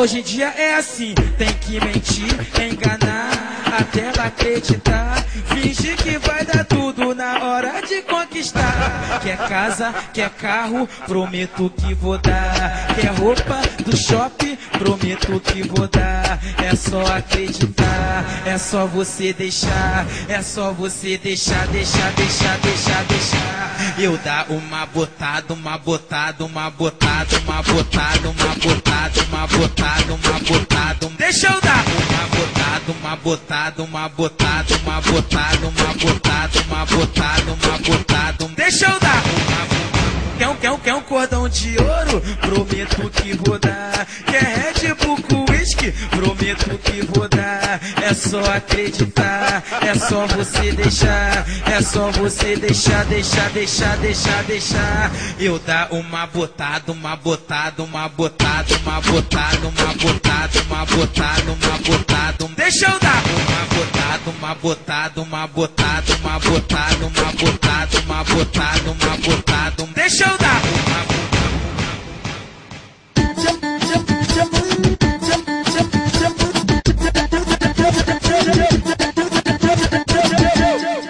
Hoje em dia é assim, tem que mentir, enganar, até ela acreditar. Fingir que vai dar tudo na hora de conquistar. Quer casa, quer carro, prometo que vou dar. Quer roupa do shopping, prometo que vou dar. É só acreditar, é só você deixar. É só você deixar. Eu dar uma botada, uma botada, uma botada, uma botada, uma botada, uma botada, uma botada. Deixa eu dar uma botada, uma botada, uma botada, uma botada, uma botada, uma botada. Deixa eu dar quer um cordão de ouro? Prometo que vou dar. Quer Red Bull com whisky? Prometo que vou dar. É só acreditar, é só você deixar. É só você deixar. Eu dar uma botada, uma botada, uma botada, uma botada, uma botada, uma botada, uma botada. Deixa eu dar uma botada, uma botada, uma botada, uma botada, uma botada, uma botada. Deixa eu dar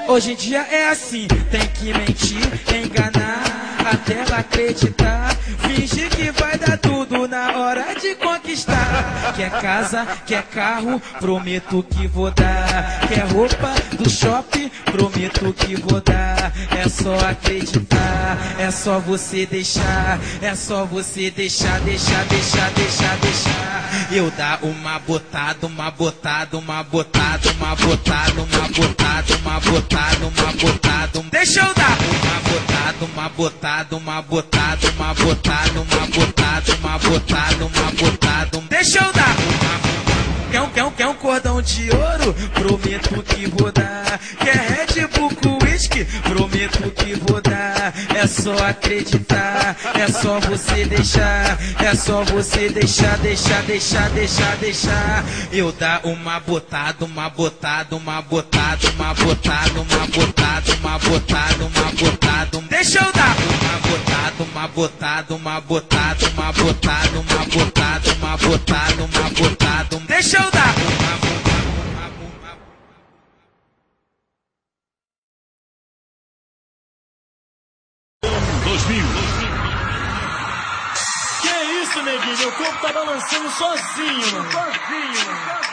Hoje em dia é assim, tem que mentir, enganar, até ela acreditar. Fingir que vai dar tudo na hora de conquistar. Quer casa, quer carro, prometo que vou dar. Quer roupa do shopping, prometo que vou dar. É só acreditar, é só você deixar. É só você deixar. Eu dar uma botada, uma botada, uma botada, uma botada, uma botada, uma botada, uma botada. Deixa eu dar uma botada, uma botada, uma botada, uma botada, uma botada, uma botada. Deixa eu dar quer um cordão de ouro? Prometo que vou dar. Quer Red Bull com whisky? Prometo que vou dar. É só acreditar, é só você deixar. É só você deixar. Eu dar uma botada, uma botada, uma botada, uma botada, uma botada, uma botada, uma botada. Deixa eu dar uma botada, uma botada, uma botada, uma botada, uma botada, uma botada. Deixa eu dar Que isso, neguinho? Meu corpo tá balançando sozinho, mano.